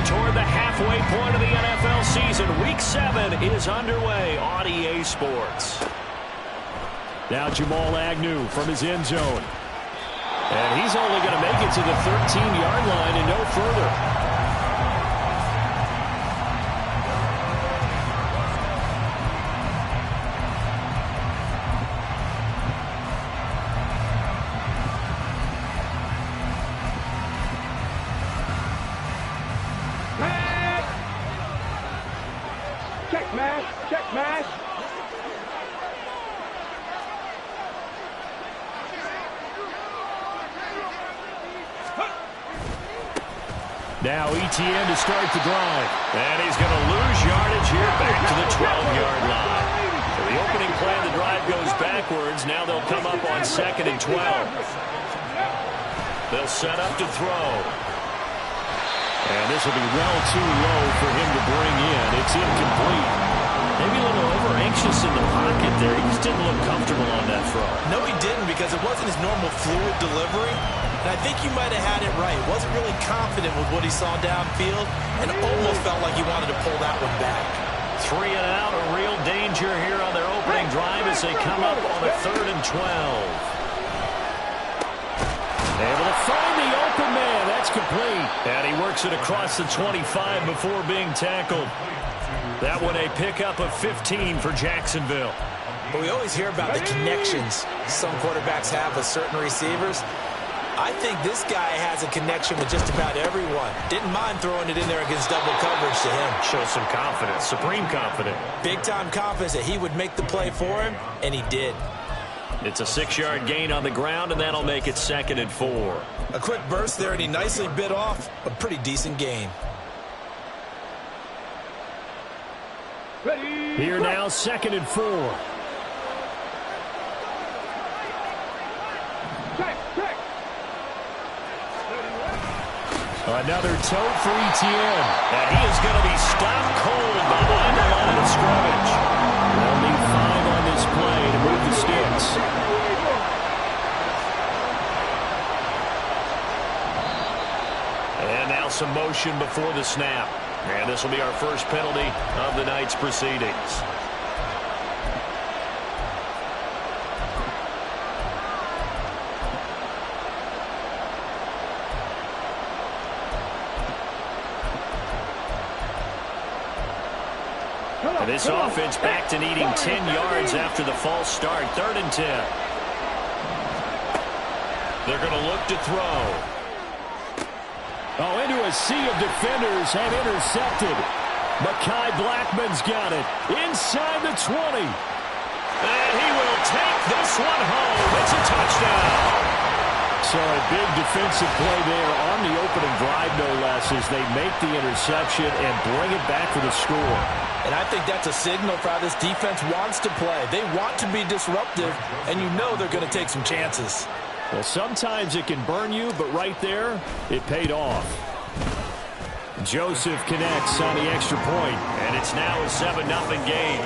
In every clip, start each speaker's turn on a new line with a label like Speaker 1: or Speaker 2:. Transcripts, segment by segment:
Speaker 1: toward the halfway point of the NFL season. Week 7 is underway on EA Sports.
Speaker 2: Now Jamal Agnew from his end zone. And he's only going to make it to the 13-yard line and no further. Now ETN to start the drive.
Speaker 1: And he's going to lose yardage here back to the 12-yard line. So the opening play of the drive goes backwards. Now they'll come up on 2nd and 12. They'll set up to throw.
Speaker 2: And this will be well too low for him to bring in. It's incomplete.
Speaker 1: Maybe a little over-anxious in the pocket there. He just didn't look comfortable on that throw.
Speaker 3: No, he didn't, because it wasn't his normal fluid delivery. And I think you might have had it right. Wasn't really confident with what he saw downfield and almost felt like he wanted to pull that one back.
Speaker 1: 3 and out, a real danger here on their opening drive as they come up on a 3rd and 12.
Speaker 2: Able to find the open man. That's complete.
Speaker 1: And he works it across the 25 before being tackled. That one a pickup of 15 for Jacksonville.
Speaker 3: But we always hear about the connections some quarterbacks have with certain receivers. I think this guy has a connection with just about everyone. Didn't mind throwing it in there against double coverage to him.
Speaker 1: Shows some confidence, supreme confidence.
Speaker 3: Big-time confidence that he would make the play for him, and he did.
Speaker 1: It's a 6-yard gain on the ground, and that'll make it 2nd and 4.
Speaker 3: A quick burst there, and he nicely bit off a pretty decent gain.
Speaker 2: Here now, 2nd and 4. Another tote for ETN.
Speaker 1: And he is going to be stopped cold behind the line of scrimmage.
Speaker 2: They'll need 5 on this play to move the sticks.
Speaker 1: And now some motion before the snap. And this will be our first penalty of the night's proceedings. And this offense back to needing 10 yards after the false start. 3rd and 10. They're going to look to throw.
Speaker 2: Oh, into a sea of defenders and intercepted. Mekhi Blackman's got it inside the 20.
Speaker 1: And he will take this one home. It's a touchdown.
Speaker 2: So a big defensive play there on the opening drive, no less, as they make the interception and bring it back for the score.
Speaker 3: And I think that's a signal for how this defense wants to play. They want to be disruptive, and you know they're going to take some chances.
Speaker 2: Well, sometimes it can burn you, but right there, it paid off. Joseph connects on the extra point,
Speaker 1: and it's now a 7-0 game.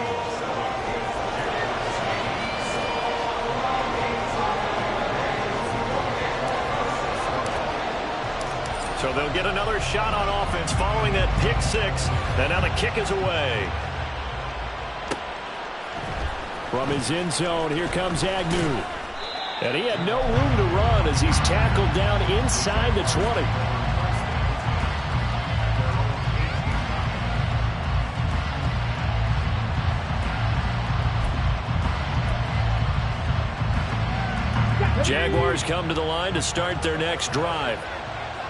Speaker 1: So they'll get another shot on offense following that pick 6. And now the kick is away.
Speaker 2: From his end zone, here comes Agnew. And he had no room to run as he's tackled down inside the 20.
Speaker 1: Jaguars come to the line to start their next drive.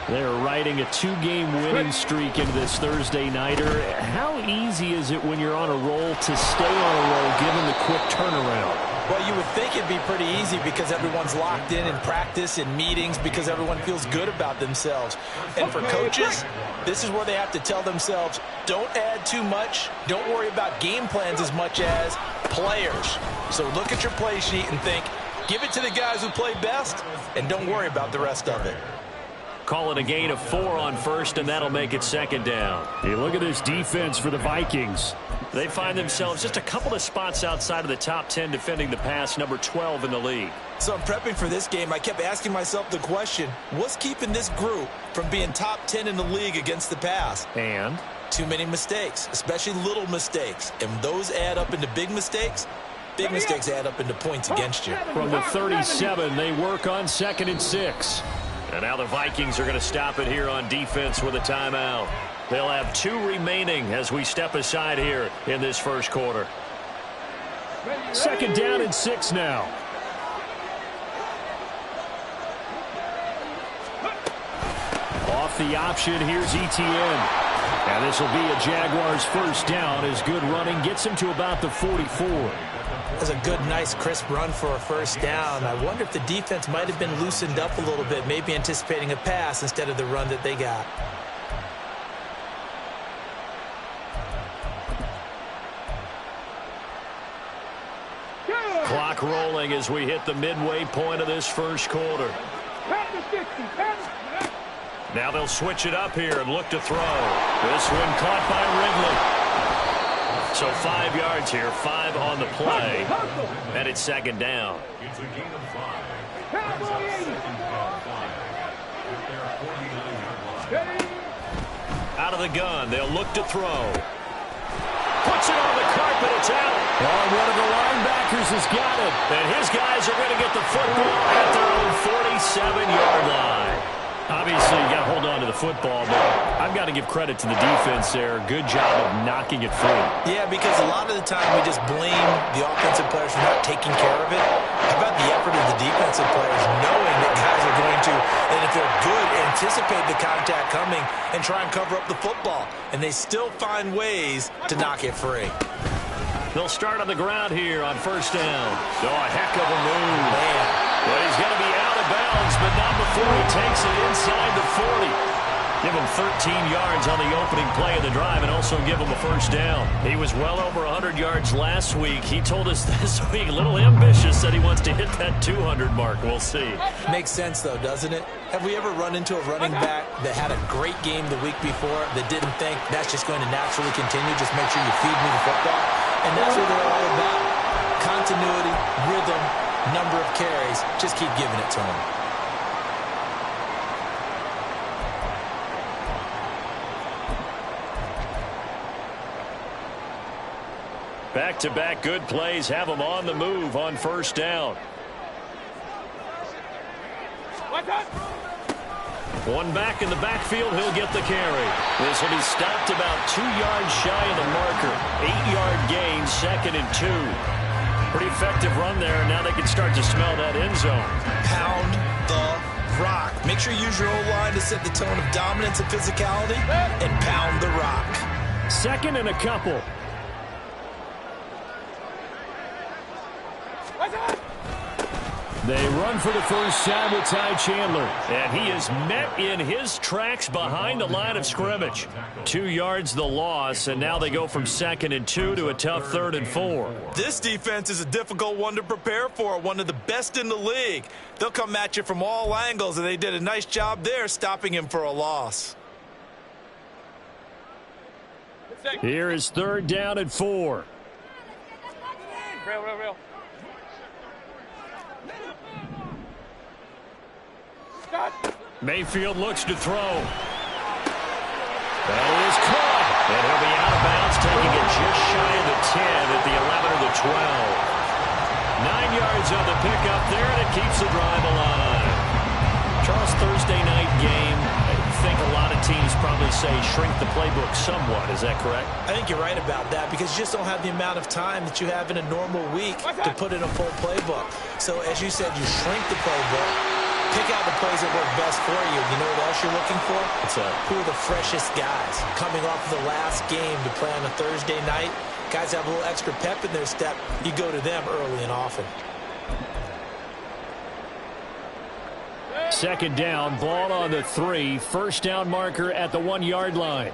Speaker 2: They're riding a 2-game winning streak into this Thursday nighter. How easy is it when you're on a roll to stay on a roll given the quick turnaround?
Speaker 3: Well, you would think it'd be pretty easy because everyone's locked in practice and meetings because everyone feels good about themselves. And for coaches, this is where they have to tell themselves, don't add too much. Don't worry about game plans as much as players. So look at your play sheet and think, give it to the guys who play best, and don't worry about the rest of it.
Speaker 1: Call it a gain of 4 on first, and that'll make it 2nd down.
Speaker 2: Hey, look at this defense for the Vikings.
Speaker 1: They find themselves just a couple of spots outside of the top 10 defending the pass, number 12 in the league.
Speaker 3: So I'm prepping for this game. I kept asking myself the question, what's keeping this group from being top 10 in the league against the pass?
Speaker 2: And?
Speaker 3: Too many mistakes, especially little mistakes. And those add up into big mistakes. Big mistakes add up into points against you.
Speaker 2: From the 37, they work on 2nd and 6.
Speaker 1: And now the Vikings are going to stop it here on defense with a timeout. They'll have 2 remaining as we step aside here in this first quarter.
Speaker 2: 2nd down and 6 now. Off the option, here's Etienne. And this will be a Jaguars first down as good running gets him to about the 44.
Speaker 3: That's a good, nice, crisp run for a first down. I wonder if the defense might have been loosened up a little bit, maybe anticipating a pass instead of the run that they got.
Speaker 1: Clock rolling as we hit the midway point of this first quarter. Now they'll switch it up here and look to throw. This one caught by Ridley. So 5 yards here, 5 on the play. And it's 2nd down. Out of the gun, they'll look to throw. Puts it on the carpet, it's out.
Speaker 2: Oh, one of the linebackers has got it.
Speaker 1: And his guys are going to get the football at their own 47-yard line.
Speaker 2: Obviously, you got to hold on to the football, but I've got to give credit to the defense there. Good job of knocking it free.
Speaker 3: Yeah, because a lot of the time we just blame the offensive players for not taking care of it. How about the effort of the defensive players knowing that guys are going to, and if they're good, anticipate the contact coming and try and cover up the football. And they still find ways to knock it free.
Speaker 1: They'll start on the ground here on first down. Oh, a heck of a move.
Speaker 3: Man.
Speaker 1: But he's going to be out of bounds, but not before he takes it inside the 40. Give him 13 yards on the opening play of the drive and also give him a first down. He was well over 100 yards last week. He told us this week, a little ambitious, that he wants to hit that 200 mark. We'll see.
Speaker 3: Makes sense, though, doesn't it? Have we ever run into a running back that had a great game the week before that didn't think that's just going to naturally continue? Just make sure you feed me the football. And that's what they're all about. Continuity, rhythm, number of carries. Just keep giving it to them.
Speaker 1: Back-to-back good plays have them on the move on first down. One back in the backfield, he'll get the carry. This will be stopped about 2 yards shy of the marker. 8-yard gain, 2nd and 2. Pretty effective run there, and now they can start to smell that end zone.
Speaker 3: Pound the rock. Make sure you use your O-line to set the tone of dominance and physicality, and pound the rock.
Speaker 2: 2nd and a couple. They run for the first time with Ty Chandler.
Speaker 1: And he is met in his tracks behind the line of scrimmage. 2 yards the loss, and now they go from 2nd and 2 to a tough 3rd and 4.
Speaker 3: This defense is a difficult one to prepare for, one of the best in the league. They'll come at you from all angles, and they did a nice job there stopping him for a loss.
Speaker 2: Here is 3rd down and 4.
Speaker 4: Real.
Speaker 1: Mayfield looks to throw. That is caught. And he'll be out of bounds, taking it just shy of the 10 at the 11 or the 12. 9 yards on the pickup there, and it keeps the drive alive. Charles, Thursday night game. I think a lot of teams probably say shrink the playbook somewhat. Is that correct?
Speaker 3: I think you're right about that because you just don't have the amount of time that you have in a normal week to put in a full playbook. So, as you said, you shrink the playbook. Pick out the plays that work best for you. You know what else you're looking for?
Speaker 1: What's that?
Speaker 3: Who are the freshest guys coming off the last game to play on a Thursday night? Guys have a little extra pep in their step. You go to them early and often.
Speaker 2: 2nd down, ball on the 3. First down marker at the 1-yard line.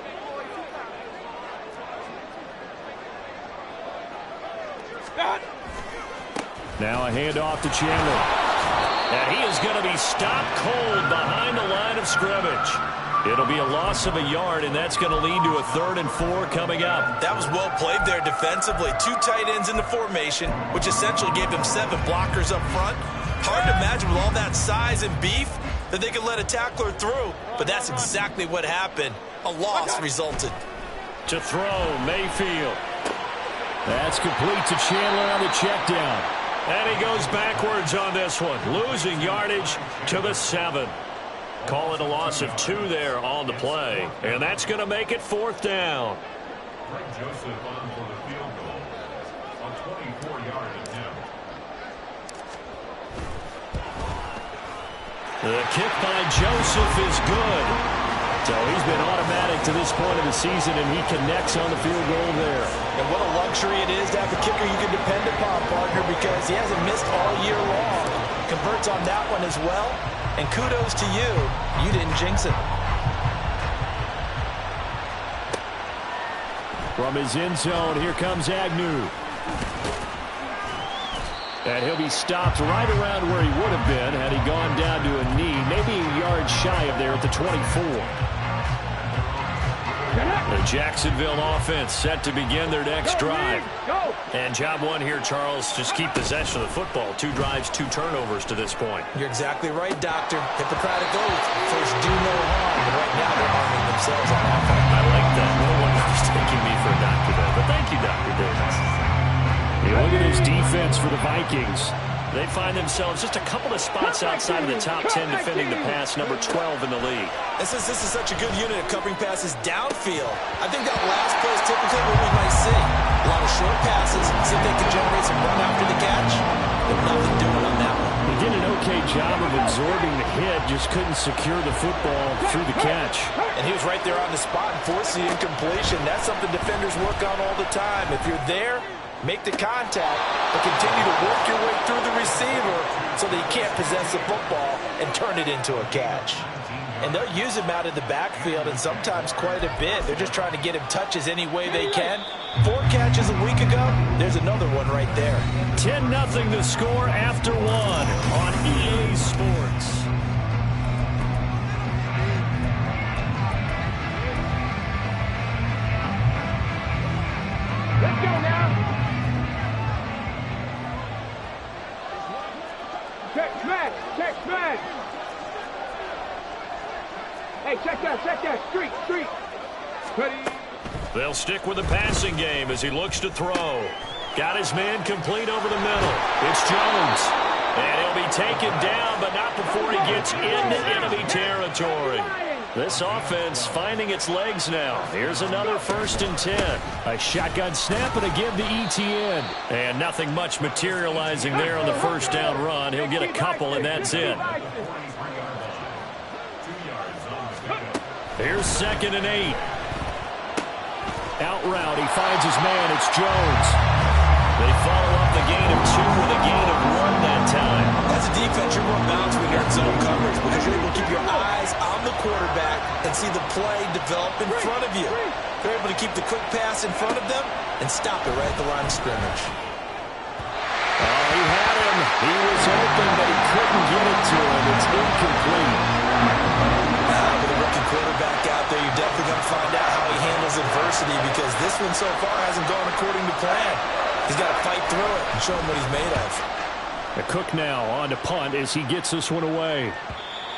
Speaker 2: Now a handoff to Chandler.
Speaker 1: And he is going to be stopped cold behind the line of scrimmage. It'll be a loss of a yard, and that's going to lead to a 3rd and 4 coming up.
Speaker 3: That was well played there defensively. 2 tight ends in the formation, which essentially gave them 7 blockers up front. Hard to imagine with all that size and beef that they could let a tackler through, but that's exactly what happened. A loss resulted.
Speaker 2: To throw, Mayfield. That's complete to Chandler on the check down.
Speaker 1: And he goes backwards on this one, losing yardage to the 7. Call it a loss of 2 there on the play, and that's going to make it 4th down.
Speaker 4: Joseph on for the field goal. A 24-yard attempt.
Speaker 1: The kick by Joseph is good.
Speaker 2: So he's been automatic to this point of the season, and he connects on the field goal there.
Speaker 3: And what a luxury it is to have a kicker you can depend upon, partner, because he hasn't missed all year long. Converts on that one as well. And kudos to you. You didn't jinx it.
Speaker 2: From his end zone, here comes Agnew. And he'll be stopped right around where he would have been had he gone down to a knee, maybe a yard shy of there at the 24.
Speaker 1: The Jacksonville offense set to begin their next drive. And job one here, Charles, just keep possession of the football. 2 drives, 2 turnovers to this point.
Speaker 3: You're exactly right, Doctor. Hippocratic oath. First, do no harm. And right now, they're harming themselves on offense.
Speaker 1: I like that. No one was taking me for a doctor there. But thank you, Dr. Davis.
Speaker 2: You look at his defense for the Vikings.
Speaker 1: They find themselves just a couple of spots outside of the top 10 defending the pass, number 12 in the league.
Speaker 3: This is such a good unit of covering passes downfield. I think that last play is typically what we might see. A lot of short passes, see if they can generate some run after the catch. But nothing doing on that one.
Speaker 2: He did an okay job of absorbing the hit, just couldn't secure the football through the catch.
Speaker 3: And he was right there on the spot and forced the incompletion. That's something defenders work on all the time. If you're there, make the contact, but continue to work your way through the receiver so that you can't possess the football and turn it into a catch. And they'll use him out of the backfield, and sometimes quite a bit. They're just trying to get him touches any way they can. 4 catches a week ago, there's another one right there.
Speaker 2: 10-0 the score after 1 on EA Sports.
Speaker 5: Let's go now. Check smash. Hey, check that, street. Ready.
Speaker 1: They'll stick with the passing game as he looks to throw. Got his man complete over the middle. It's Jones. And he'll be taken down, but not before he gets into enemy territory. This offense finding its legs now. Here's another 1st and 10.
Speaker 2: A shotgun snap and a give to ETN.
Speaker 1: And nothing much materializing there on the 1st down run. He'll get a couple, and that's it. Here's 2nd and 8.
Speaker 2: Out route, he finds his man. It's Jones.
Speaker 1: They follow up the gain of 2 with a gain of 1 that time.
Speaker 3: As a defense, you're more balanced when you're in zone coverage because you're able to keep your eyes on the quarterback and see the play develop in front of you. They're able to keep the quick pass in front of them and stop it right at the line of scrimmage.
Speaker 2: Oh, he had him. He was open, but he couldn't get it to him. It's incomplete.
Speaker 3: With a rookie quarterback out there, you're definitely going to find out how he handles adversity because this one so far hasn't gone according to plan. He's got to fight through it and show him what he's made of.
Speaker 2: The Cook now on to punt as he gets this one away.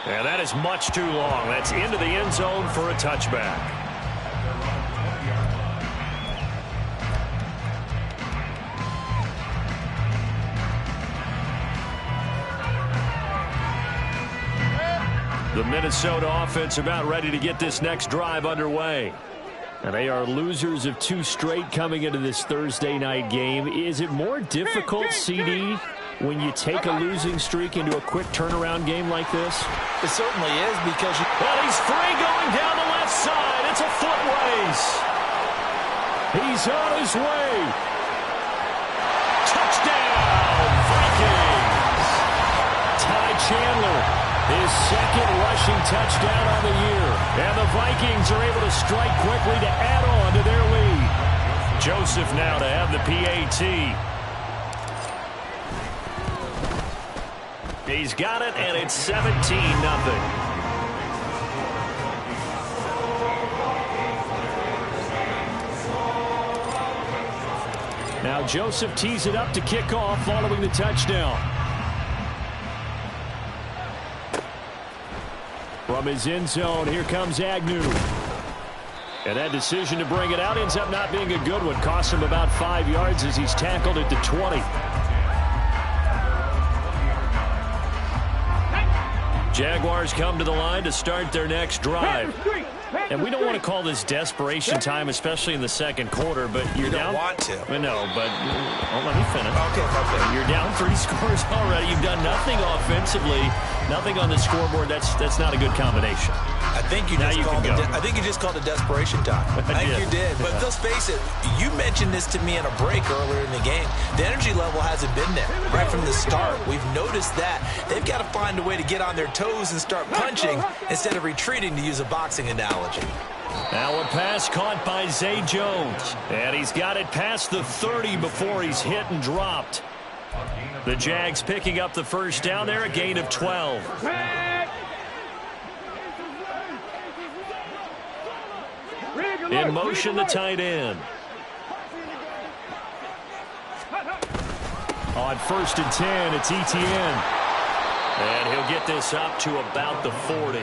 Speaker 1: And that is much too long. That's into the end zone for a touchback. The Minnesota offense about ready to get this next drive underway.
Speaker 2: And they are losers of 2 straight coming into this Thursday night game. Is it more difficult, CD, when you take a losing streak into a quick turnaround game like this?
Speaker 3: It certainly is because you...
Speaker 1: Well, he's free going down the left side. It's a foot race.
Speaker 2: He's on his way.
Speaker 1: Touchdown, Vikings.
Speaker 2: Ty Chandler. His 2nd rushing touchdown on the year. And the Vikings are able to strike quickly to add on to their lead.
Speaker 1: Joseph now to have the PAT. He's got it, and it's 17-0.
Speaker 2: Now Joseph tees it up to kick off following the touchdown. From his end zone, here comes Agnew. And that decision to bring it out ends up not being a good one. Costs him about 5 yards as he's tackled at the 20. Jaguars come to the line to start their next drive. And we don't want to call this desperation time, especially in the second quarter, but you're down.
Speaker 3: You don't want to.
Speaker 2: No, but let me finish.
Speaker 3: Okay.
Speaker 2: You're down 3 scores already. You've done nothing offensively, nothing on the scoreboard. That's not a good combination.
Speaker 3: I think you just called it desperation time. I think you did. But let's face it, you mentioned this to me in a break earlier in the game. The energy level hasn't been there right from the start. We've noticed that. They've got to find a way to get on their toes and start punching instead of retreating, to use a boxing analogy.
Speaker 2: Now a pass caught by Zay Jones. And he's got it past the 30 before he's hit and dropped. The Jags picking up the first down there, a gain of 12. In motion, the tight end. On 1st and 10, it's Etienne. And he'll get this up to about the 40.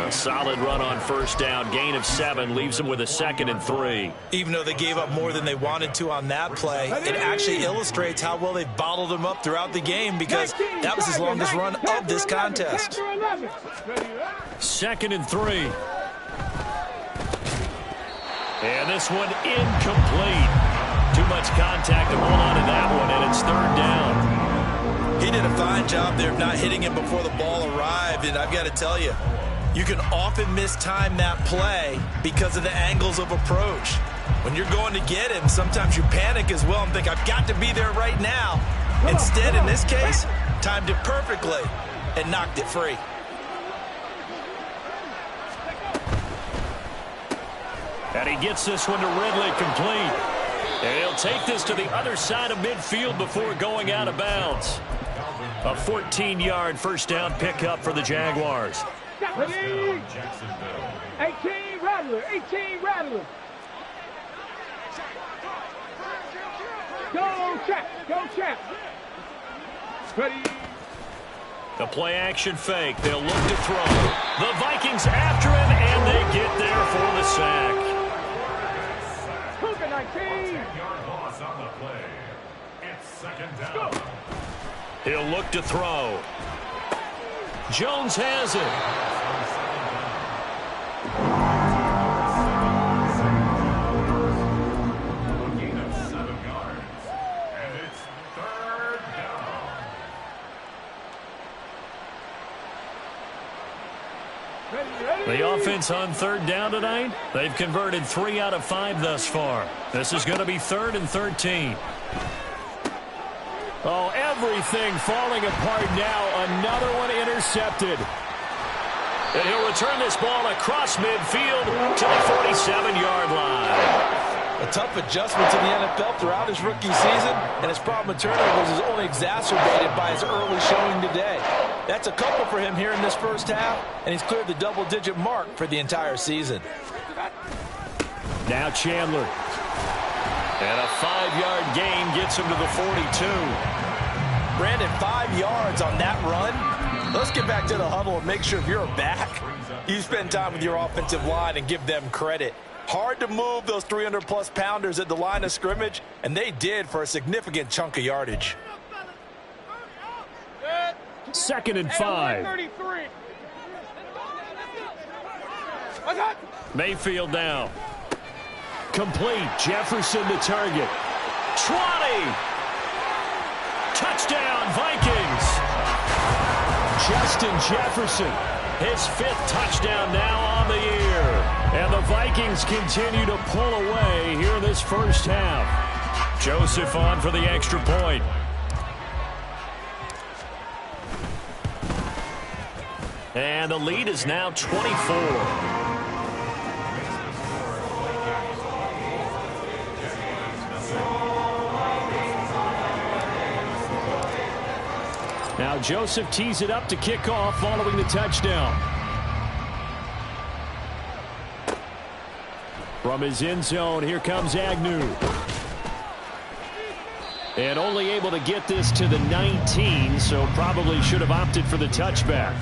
Speaker 2: A solid run on first down. Gain of 7 leaves them with a 2nd and 3.
Speaker 3: Even though they gave up more than they wanted to on that play, it actually illustrates how well they bottled them up throughout the game, because that was his longest run of this contest.
Speaker 2: 2nd and 3. And this one incomplete. Too much contact to hold on to that one, and it's 3rd down.
Speaker 3: He did a fine job there of not hitting him before the ball arrived, and I've got to tell you, you can often mistime that play because of the angles of approach. When you're going to get him, sometimes you panic as well and think, I've got to be there right now. Instead, in this case, timed it perfectly and knocked it free.
Speaker 2: And he gets this one to Ridley, complete. And he'll take this to the other side of midfield before going out of bounds. A 14-yard first down pickup for the Jaguars.
Speaker 5: 18 Rattler. Go, Chap. Ready.
Speaker 2: The play action fake. They'll look to throw. The Vikings after him, and they get there for the sack.
Speaker 5: 19.
Speaker 4: Yard loss on the play. It's 2nd down.
Speaker 2: He'll look to throw. Jones has it.
Speaker 4: A gain of 7 yards. And it's 3rd down.
Speaker 2: The offense on 3rd down tonight, they've converted 3 out of 5 thus far. This is going to be 3rd and 13. Oh, everything falling apart now. Another one intercepted. And he'll return this ball across midfield to the 47-yard line.
Speaker 3: A tough adjustment to the NFL throughout his rookie season, and his problem with turnovers is only exacerbated by his early showing today. That's a couple for him here in this first half, and he's cleared the double-digit mark for the entire season.
Speaker 2: Now Chandler. And a 5-yard gain gets him to the 42.
Speaker 3: Brandon, 5 yards on that run. Let's get back to the huddle and make sure if you're a back, you spend time with your offensive line and give them credit. Hard to move those 300-plus pounders at the line of scrimmage, and they did for a significant chunk of yardage.
Speaker 2: 2nd and 5. Mayfield now. Complete. Jefferson the target. 20. Touchdown, Vikings. Justin Jefferson, his 5th touchdown now on the year. And the Vikings continue to pull away here in this first half. Joseph on for the extra point. And the lead is now 24. Now Joseph tees it up to kick off following the touchdown. From his end zone, here comes Agnew. And only able to get this to the 19, so probably should have opted for the touchback.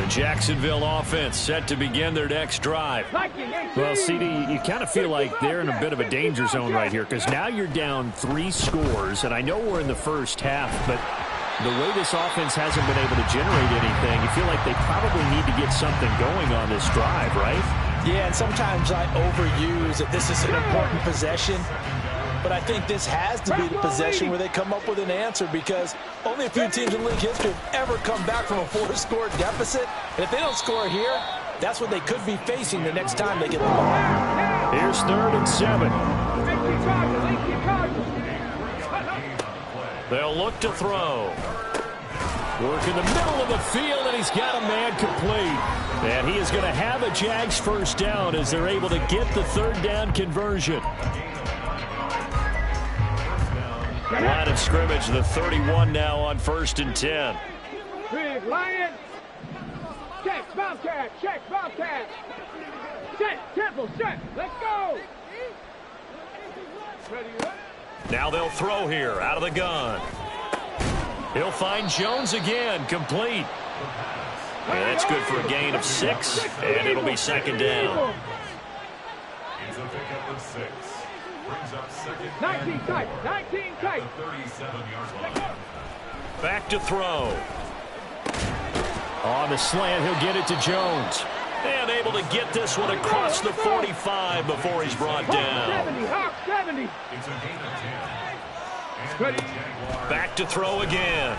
Speaker 2: Jacksonville offense set to begin their next drive.
Speaker 1: Well, CD, you kind of feel like they're in a bit of a danger zone right here because now you're down 3 scores, and I know we're in the first half, but the way this offense hasn't been able to generate anything, you feel like they probably need to get something going on this drive, right?
Speaker 3: Yeah, and sometimes I overuse that this is an important possession. But I think this has to be the possession where they come up with an answer because only a few teams in league history have ever come back from a 4-score deficit. And if they don't score here, that's what they could be facing the next time they get the ball.
Speaker 1: Here's 3rd and 7.
Speaker 2: They'll look to throw. Work in the middle of the field, and he's got a man complete. And he is going to have a Jags first down as they're able to get the 3rd down conversion. Line of scrimmage, the 31 now on 1st and 10.
Speaker 5: Big Lion. Check, Bobcat. Check, Bobcat. Set, Temple, set. Let's go. Ready, up.
Speaker 2: Now they'll throw here out of the gun. He'll find Jones again, complete. And that's good for a gain of 6, and it'll be 2nd down.
Speaker 4: It's a pickup of 6. Brings up 2nd
Speaker 5: 19 tight, 19 tight.
Speaker 4: 37-yard line.
Speaker 2: Back to throw. On the slant, he'll get it to Jones. And able to get this one across the 45 before he's brought down.
Speaker 5: 70, Hawk 70.
Speaker 4: It's a gain of 10.
Speaker 5: Ready.
Speaker 2: Back to throw again.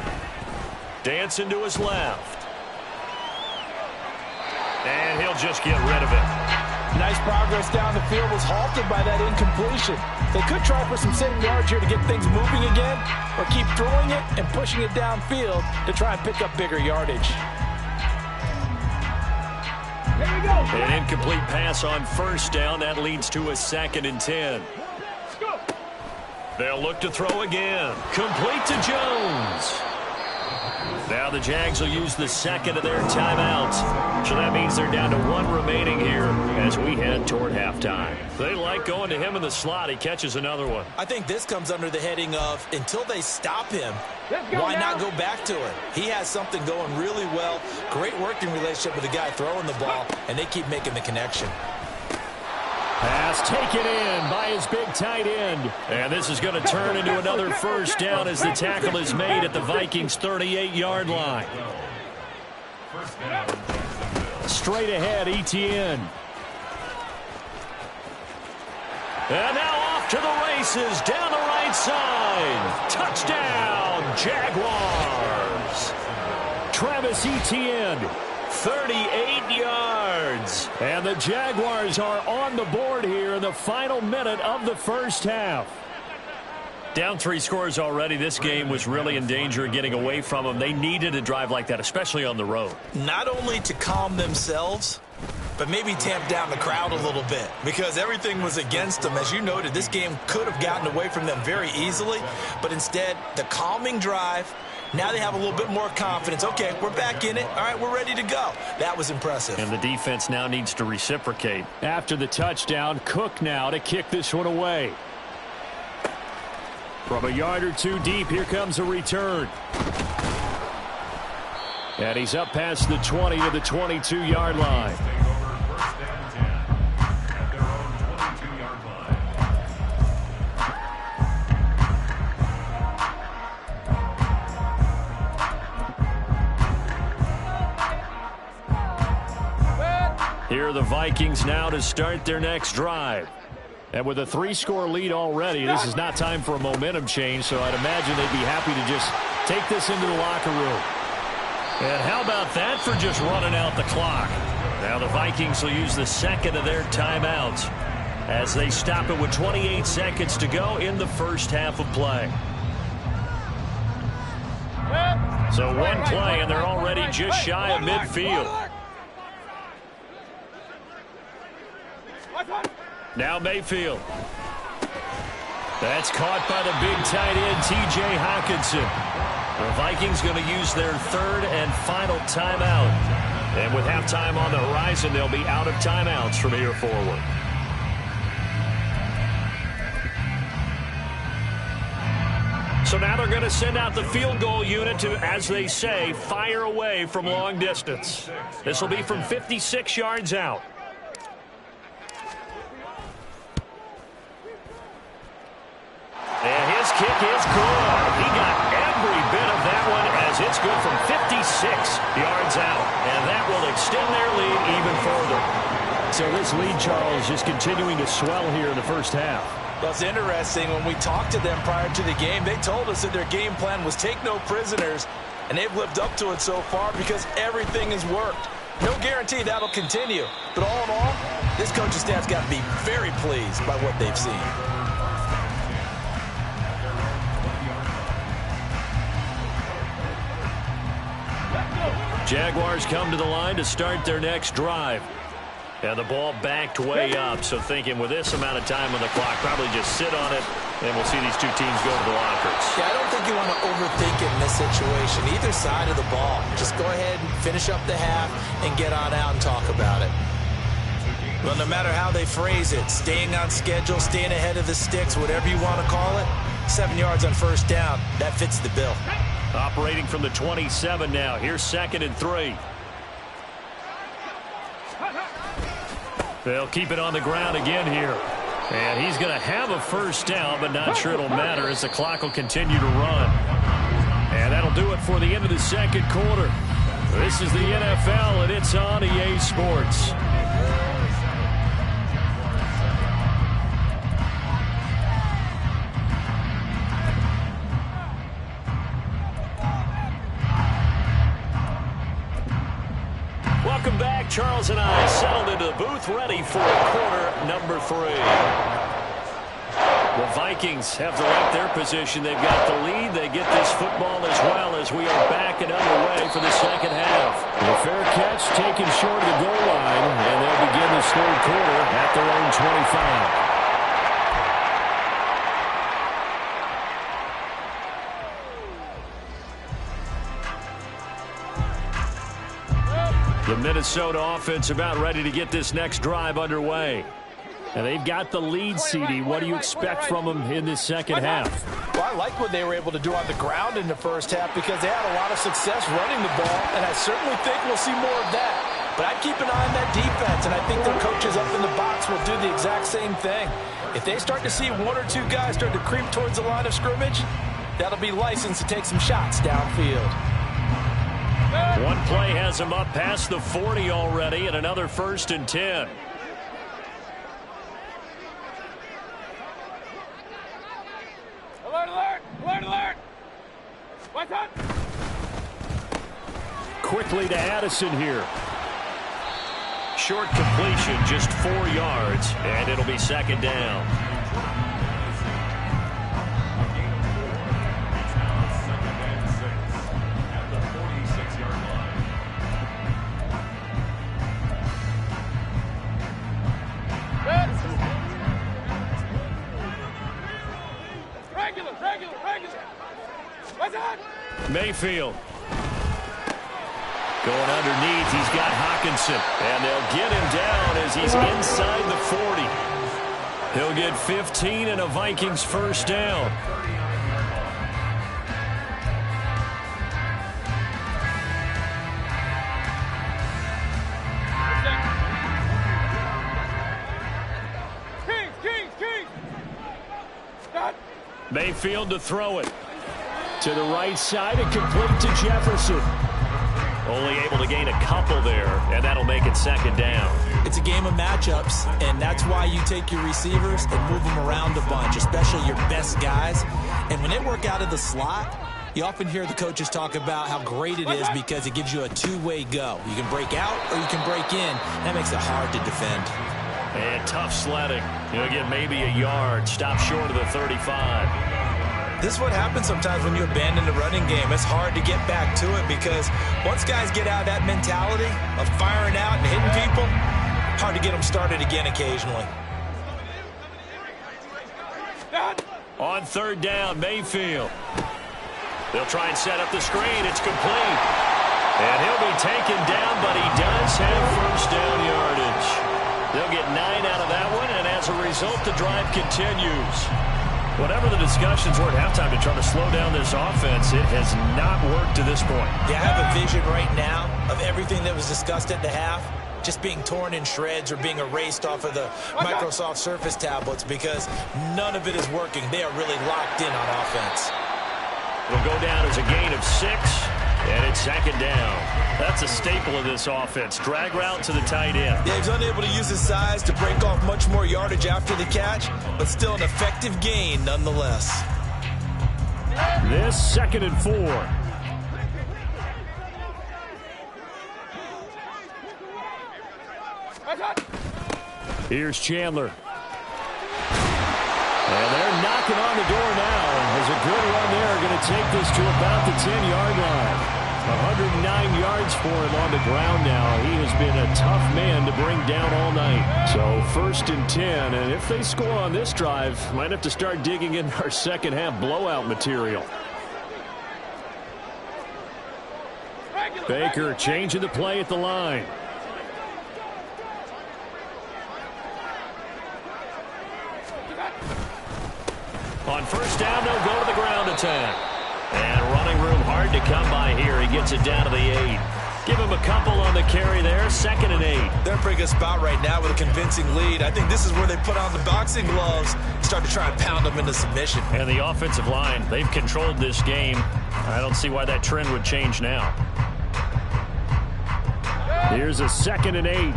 Speaker 2: Dancing to his left. And he'll just get rid of it.
Speaker 3: Nice progress down the field was halted by that incompletion. They could try for some 7 yards here to get things moving again, or keep throwing it and pushing it downfield to try and pick up bigger yardage.
Speaker 5: Here we go.
Speaker 2: An incomplete pass on 1st down. That leads to a 2nd and 10.
Speaker 5: Go.
Speaker 2: They'll look to throw again. Complete to Jones. Now the Jags will use the 2nd of their timeouts. So that means they're down to 1 remaining here as we head toward halftime. They like going to him in the slot. He catches another one.
Speaker 3: I think this comes under the heading of until they stop him, why not go back to it? He has something going really well. Great working relationship with the guy throwing the ball, and they keep making the connection.
Speaker 2: Pass taken in by his big tight end. And this is going to turn into another 1st down as the tackle is made at the Vikings' 38-yard line. Straight ahead, Etienne. And now off to the races down the right side. Touchdown, Jaguars. Travis Etienne. 38 yards. And the Jaguars are on the board here in the final minute of the 1st half. Down 3 scores already. This game was really in danger of getting away from them. They needed a drive like that, especially on the road.
Speaker 3: Not only to calm themselves, but maybe tamp down the crowd a little bit because everything was against them. As you noted, this game could have gotten away from them very easily, but instead, the calming drive. Now they have a little bit more confidence. Okay, we're back in it. All right, we're ready to go. That was impressive.
Speaker 2: And the defense now needs to reciprocate. After the touchdown, Cook now to kick this one away. From a yard or 2 deep, here comes a return. And he's up past the 20 to the 22-yard line. Here are the Vikings now to start their next drive. And with a 3-score lead already, this is not time for a momentum change, so I'd imagine they'd be happy to just take this into the locker room. And how about that for just running out the clock? Now the Vikings will use the 2nd of their timeouts as they stop it with 28 seconds to go in the 1st half of play. So 1 play, and they're already just shy of midfield. Now Mayfield. That's caught by the big tight end, T.J. Hockenson. The Vikings going to use their 3rd and final timeout. And with halftime on the horizon, they'll be out of timeouts from here forward. So now they're going to send out the field goal unit to, as they say, fire away from long distance. This will be from 56 yards out. And his kick is good. He got every bit of that one as it's good from 56 yards out. And that will extend their lead even further.
Speaker 1: So this lead, Charles, just continuing to swell here in the first half.
Speaker 3: Well, it's interesting. When we talked to them prior to the game, they told us that their game plan was take no prisoners, and they've lived up to it so far because everything has worked. No guarantee that'll continue. But all in all, this coaching staff's got to be very pleased by what they've seen.
Speaker 2: Jaguars come to the line to start their next drive. And the ball backed way up, so thinking with this amount of time on the clock, probably just sit on it, and we'll see these two teams go to the lockers.
Speaker 3: Yeah, I don't think you want to overthink it in this situation. Either side of the ball. Just go ahead and finish up the half and get on out and talk about it. Well, no matter how they phrase it, staying on schedule, staying ahead of the sticks, whatever you want to call it, 7 yards on first down, that fits the bill.
Speaker 2: Operating from the 27 now. Here's 2nd and 3. They'll keep it on the ground again here. And he's going to have a first down, but not sure it'll matter as the clock will continue to run. And that'll do it for the end of the second quarter. This is the NFL, and it's on EA Sports. Welcome back. Charles and I settled into the booth, ready for quarter number 3. The Vikings have to like their position. They've got the lead. They get this football as well as we are back and underway for the second half.
Speaker 1: A fair catch taken short of the goal line, and they'll begin this third quarter at their own 25.
Speaker 2: The Minnesota offense about ready to get this next drive underway.
Speaker 1: And they've got the lead, CD. What do you expect from them in this second half?
Speaker 3: Well, I like what they were able to do on the ground in the first half because they had a lot of success running the ball, and I certainly think we'll see more of that. But I'd keep an eye on that defense, and I think their coaches up in the box will do the exact same thing. If they start to see 1 or 2 guys start to creep towards the line of scrimmage, that'll be licensed to take some shots downfield.
Speaker 2: One play has him up past the 40 already, and another 1st and 10.
Speaker 5: Alert, alert! Alert, alert! What's up?
Speaker 1: Quickly to Addison here.
Speaker 2: Short completion, just 4 yards, and it'll be 2nd down. Mayfield. Going underneath, he's got Hawkinson. And they'll get him down as he's inside the 40. He'll get 15 and a Vikings first down.
Speaker 5: Kings!
Speaker 2: Mayfield to throw it.
Speaker 1: To the right side and complete to Jefferson.
Speaker 2: Only able to gain a couple there, and that'll make it 2nd down.
Speaker 3: It's a game of matchups, and that's why you take your receivers and move them around a bunch, especially your best guys. And when they work out of the slot, you often hear the coaches talk about how great it is because it gives you a two-way go. You can break out or you can break in. That makes it hard to defend.
Speaker 2: And tough sledding. He'll get maybe a yard. Stop short of the 35.
Speaker 3: This is what happens sometimes when you abandon the running game. It's hard to get back to it because once guys get out of that mentality of firing out and hitting people, hard to get them started again occasionally.
Speaker 2: On 3rd down, Mayfield. They'll try and set up the screen. It's complete. And he'll be taken down, but he does have first down yardage. They'll get 9 out of that one, and as a result, the drive continues. Whatever the discussions were at halftime to try to slow down this offense, it has not worked to this point.
Speaker 3: Yeah, I have a vision right now of everything that was discussed at the half just being torn in shreds or being erased off of the Microsoft Surface tablets because none of it is working. They are really locked in on offense.
Speaker 2: It'll go down as a gain of 6, and it's second down. That's a staple of this offense. Drag route to the tight end.
Speaker 3: Yeah, he's unable to use his size to break off much more yardage after the catch, but still an effective gain nonetheless.
Speaker 2: This 2nd and 4. Here's Chandler. And they're knocking on the door now. There's a good run there. Going to take this to about the 10-yard line. 109 yards for him on the ground now. He has been a tough man to bring down all night. So 1st and 10. And if they score on this drive, might have to start digging in our second half blowout material. Baker changing the play at the line. On 1st down, they'll go to the ground attack. And running room hard to come by here. He gets it down to the 8. Give him a couple on the carry there. 2nd and 8.
Speaker 3: They're in a pretty good spot right now with a convincing lead. I think this is where they put on the boxing gloves, start to try and pound them into submission.
Speaker 2: And the offensive line, they've controlled this game. I don't see why that trend would change now. Here's a 2nd and 8.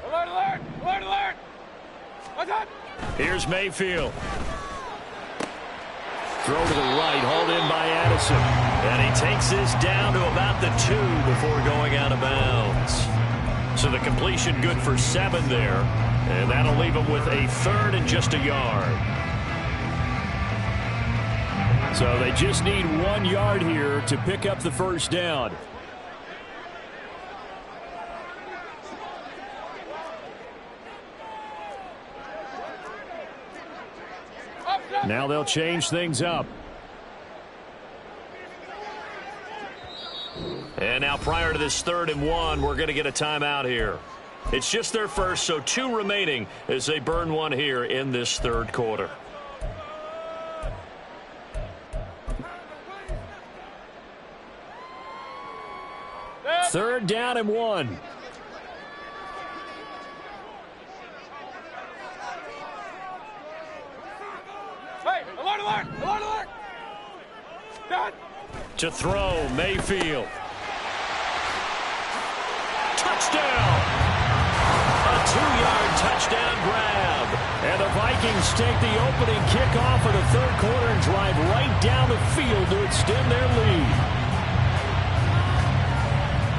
Speaker 5: Alert, alert! Alert, alert! What's up?
Speaker 2: Here's Mayfield. Throw to the right, hauled in by Addison. And he takes this down to about the 2 before going out of bounds. So the completion good for 7 there. And that'll leave him with a 3rd and just a yard. So they just need 1 yard here to pick up the 1st down. Now they'll change things up. And now prior to this 3rd and 1, we're going to get a timeout here. It's just their first, so 2 remaining as they burn 1 here in this 3rd quarter. Third down and 1.
Speaker 5: Hey, alert, alert! Alert, alert! Done!
Speaker 2: To throw, Mayfield. Touchdown! A 2-yard touchdown grab. And the Vikings take the opening kickoff of the 3rd quarter and drive right down the field to extend their lead.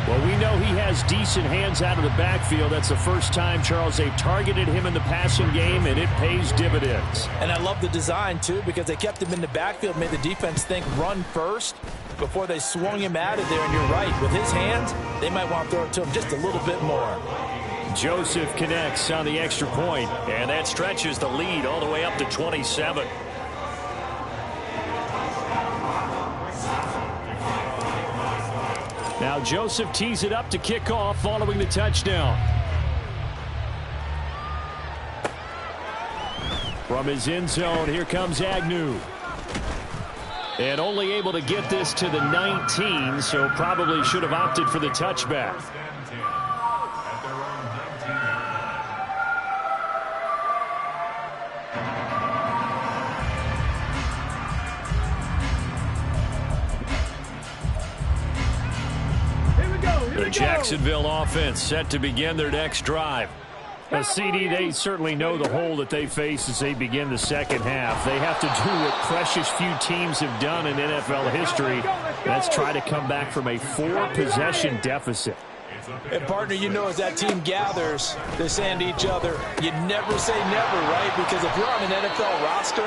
Speaker 2: Well, we know he has decent hands out of the backfield. That's the first time, Charles, they've targeted him in the passing game, and it pays dividends.
Speaker 3: And I love the design, too, because they kept him in the backfield, made the defense think run first before they swung him out of there. And you're right, with his hands, they might want to throw it to him just a little bit more.
Speaker 2: Joseph connects on the extra point, and that stretches the lead all the way up to 27. Now Joseph tees it up to kick off following the touchdown. From his end zone, here comes Agnew. And only able to get this to the 19, so probably should have opted for the touchback. The Jacksonville offense set to begin their next drive. Now, CD, they certainly know the hole that they face as they begin the second half. They have to do what precious few teams have done in NFL history. That's try to come back from a 4-possession deficit.
Speaker 3: And, partner, you know, as that team gathers, they're saying to each other, you never say never, right? Because if you're on an NFL roster,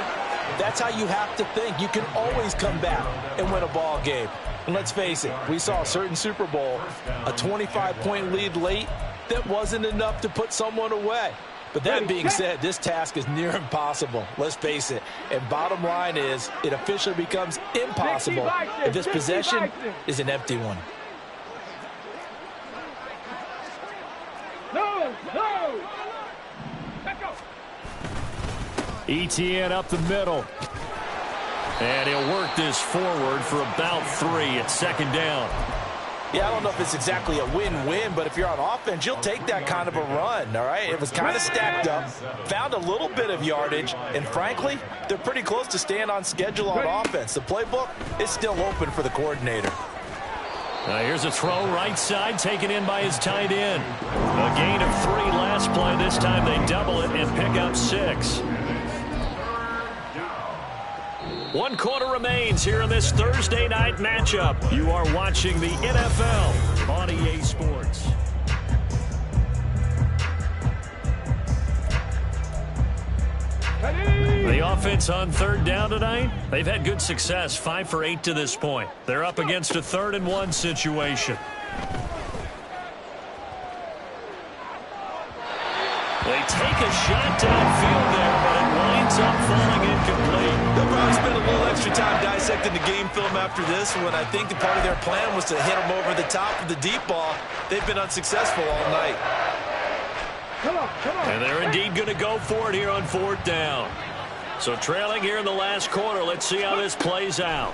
Speaker 3: that's how you have to think. You can always come back and win a ball game. And let's face it, we saw a certain Super Bowl, a 25-point lead late, that wasn't enough to put someone away. But that being said, this task is near impossible. Let's face it. And bottom line is, it officially becomes impossible if this possession is an empty one.
Speaker 5: No, no! Let's go!
Speaker 2: ETN up the middle. And he'll work this forward for about 3. It's second down.
Speaker 3: Yeah, I don't know if it's exactly a win-win, but if you're on offense, you'll take that kind of a run, all right? It was kind of stacked up, found a little bit of yardage, and frankly, they're pretty close to staying on schedule on offense. The playbook is still open for the coordinator.
Speaker 2: Here's a throw right side, taken in by his tight end. A gain of 3 last play. This time they double it and pick up 6. 1 quarter remains here in this Thursday night matchup. You are watching the NFL on EA Sports. The offense on third down tonight, they've had good success, 5 for 8 to this point. They're up against a 3rd and 1 situation. They take a shot downfield there, but it winds up falling incomplete.
Speaker 3: They'll probably spend a little extra time dissecting the game film after this one. I think the part of their plan was to hit them over the top of the deep ball. They've been unsuccessful all night.
Speaker 5: Come on.
Speaker 2: And they're indeed going to go for it here on 4th down. So trailing here in the last quarter. Let's see how this plays out.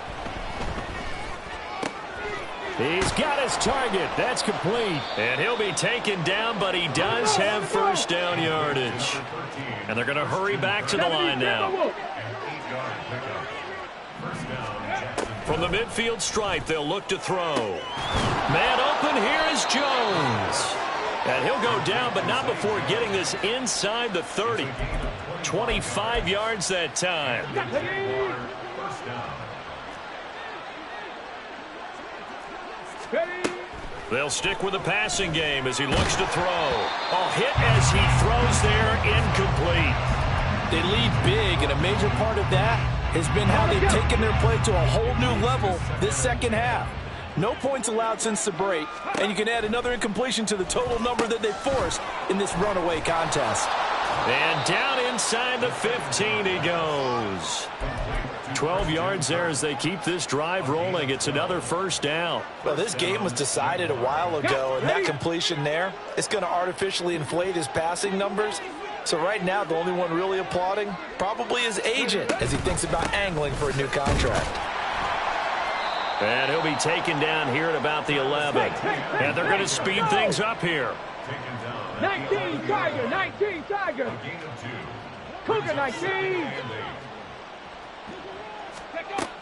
Speaker 2: He's got his target. That's complete. And he'll be taken down, but he does have first down yardage. And they're going to hurry back to the line now. From the midfield stripe, they'll look to throw. Man open, here is Jones. And he'll go down, but not before getting this inside the 30. 25 yards that time. They'll stick with the passing game as he looks to throw. A hit as he throws there, incomplete.
Speaker 3: They lead big, and a major part of that has been how they've taken their play to a whole new level this second half. No points allowed since the break, and you can add another incompletion to the total number that they forced in this runaway contest.
Speaker 2: And down inside the 15 he goes. 12 yards there as they keep this drive rolling. It's another first down.
Speaker 3: Well, this game was decided a while ago, and that completion there, it's going to artificially inflate his passing numbers. So right now, the only one really applauding probably his agent as he thinks about angling for a new contract.
Speaker 2: And he'll be taken down here at about the 11. And they're going to speed things up here.
Speaker 5: 19 Tiger, 19 Tiger. Cougar 19.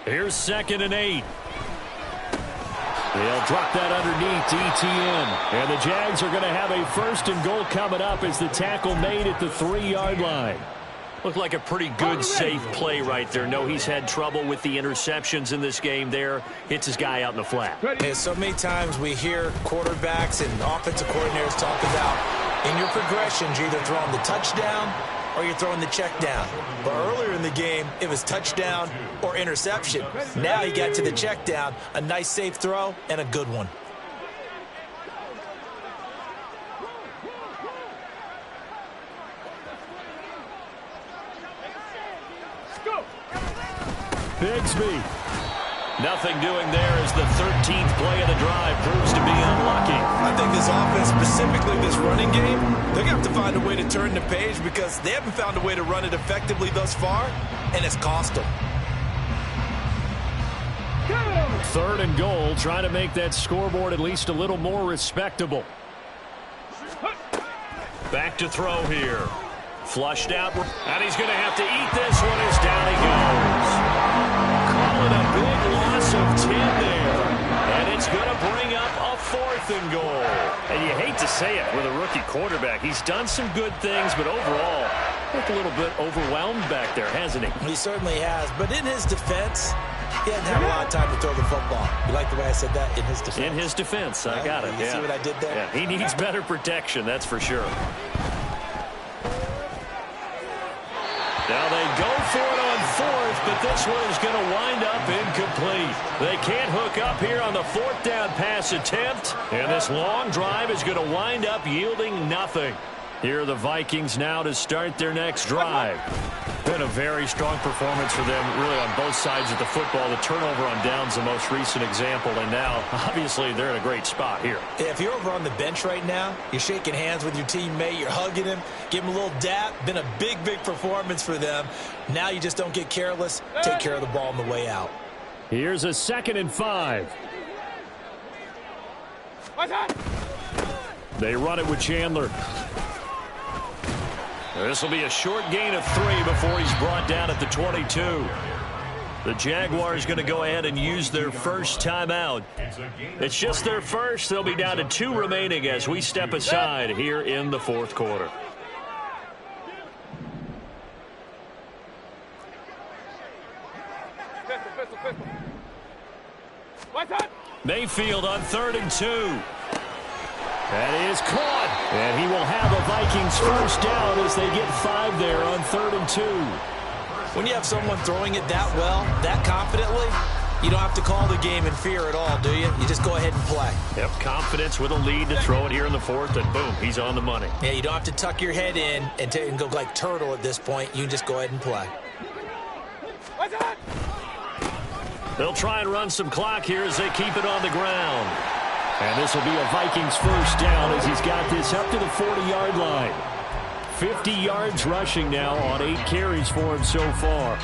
Speaker 2: Here's 2nd and 8. They'll drop that underneath to ETN. And the Jags are going to have a 1st and goal coming up as the tackle made at the 3-yard line. Looked like a pretty good, safe play right there. No, he's had trouble with the interceptions in this game there. Hits his guy out in the flat.
Speaker 3: Hey, so many times we hear quarterbacks and offensive coordinators talk about in your progressions, you're either throwing the touchdown or you're throwing the check down. But earlier in the game, it was touchdown or interception. Now you got to the check down, a nice safe throw, and a good one.
Speaker 2: Bigsby. Nothing doing there as the 13th play of the drive proves to be unlucky.
Speaker 3: I think this offense, specifically this running game, they're going to have to find a way to turn the page because they haven't found a way to run it effectively thus far, and it's cost them.
Speaker 2: 3rd and goal, trying to make that scoreboard at least a little more respectable. Back to throw here. Flushed out, and he's going to have to eat this one as down he goes. Calling a big loss of 10 there, and it's going to bring up a 4th and goal. And you hate to say it with a rookie quarterback. He's done some good things, but overall, looked a little bit overwhelmed back there, hasn't he?
Speaker 3: He certainly has, but in his defense, he hadn't had a lot of time to throw the football. You like the way I said that? In his defense.
Speaker 2: In his defense, I got it.
Speaker 3: You see what I did there?
Speaker 2: Yeah, he needs better protection, that's for sure. Now they go for it on 4th, but this one is going to wind up incomplete. They can't hook up here on the 4th down pass attempt, and this long drive is going to wind up yielding nothing. Here are the Vikings now to start their next drive. Been a very strong performance for them, really, on both sides of the football. The turnover on downs, the most recent example, and now, obviously, they're in a great spot here.
Speaker 3: Yeah, if you're over on the bench right now, you're shaking hands with your teammate, you're hugging him, give him a little dap. Been a big, big performance for them. Now you just don't get careless. Take care of the ball on the way out.
Speaker 2: Here's a 2nd and 5. They run it with Chandler. This will be a short gain of 3 before he's brought down at the 22. The Jaguars going to go ahead and use their first timeout. It's just their first. They'll be down to 2 remaining as we step aside here in the 4th quarter. Mayfield on 3rd and 2. That is caught. And he will have a Vikings first down as they get 5 there on 3rd and 2.
Speaker 3: When you have someone throwing it that well, that confidently, you don't have to call the game in fear at all, do you? You just go ahead and play.
Speaker 2: Yep, confidence with a lead to throw it here in the 4th, and boom, he's on the money.
Speaker 3: Yeah, you don't have to tuck your head in and go like turtle at this point. You can just go ahead and play.
Speaker 2: They'll try and run some clock here as they keep it on the ground. And this will be a Vikings first down as he's got this up to the 40-yard line. 50 yards rushing now on 8 carries for him so far.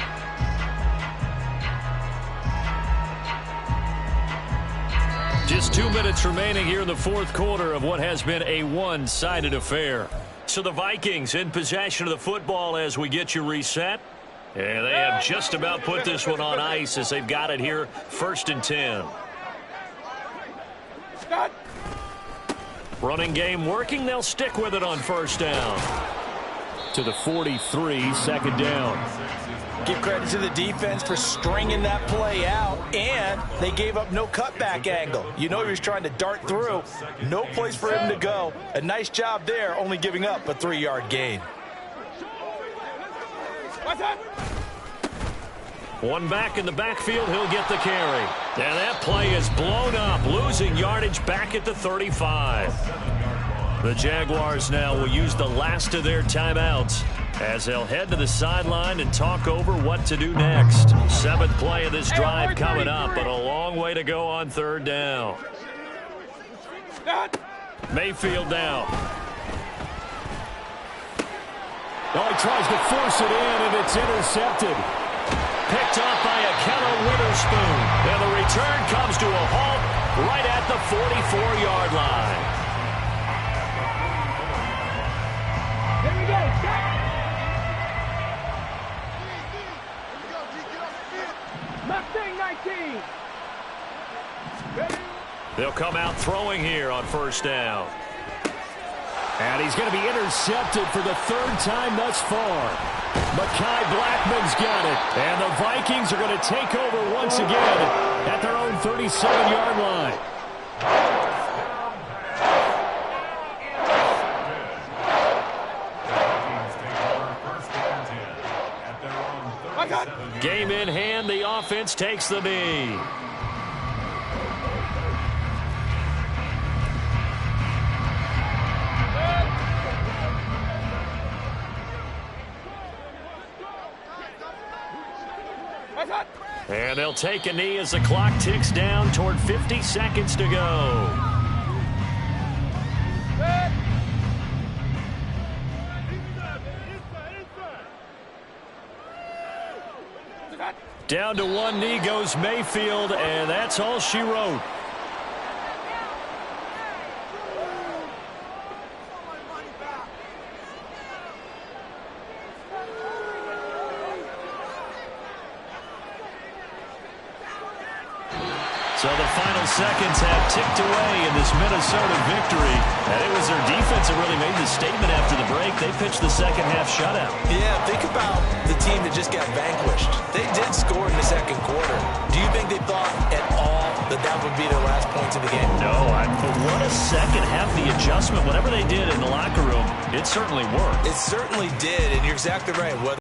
Speaker 2: Just 2 minutes remaining here in the 4th quarter of what has been a one-sided affair. So the Vikings in possession of the football as we get you reset. And they have just about put this one on ice as they've got it here 1st and 10. Running game working. They'll stick with it on 1st down. To the 43, 2nd down.
Speaker 3: Give credit to the defense for stringing that play out, and they gave up no cutback angle. You know he was trying to dart through. No place for him to go. A nice job there, only giving up a 3-yard gain.
Speaker 2: One back in the backfield, he'll get the carry. And that play is blown up, losing yardage back at the 35. The Jaguars now will use the last of their timeouts as they'll head to the sideline and talk over what to do next. 7th play of this drive coming up, but a long way to go on 3rd down. Mayfield now. Oh, he tries to force it in, and it's intercepted. Picked up by Akello Witherspoon. And the return comes to a halt right at the 44-yard line.
Speaker 5: Here we go. Mustang 19.
Speaker 2: They'll come out throwing here on 1st down. And he's going to be intercepted for the 3rd time thus far. Mekhi Blackman's got it. And the Vikings are going to take over once again at their own 37-yard line. Game in hand, the offense takes the knee. And they'll take a knee as the clock ticks down toward 50 seconds to go. Down to one knee goes Mayfield, and that's all she wrote. So the final seconds have ticked away in this Minnesota victory. And it was their defense that really made the statement after the break. They pitched the second half shutout.
Speaker 3: Yeah, think about the team that just got vanquished. They did score in the 2nd quarter. Do you think they thought at all that that would be their last points of the game?
Speaker 2: No, but what a second half, the adjustment. Whatever they did in the locker room, it certainly worked.
Speaker 3: It certainly did, and you're exactly right. Whether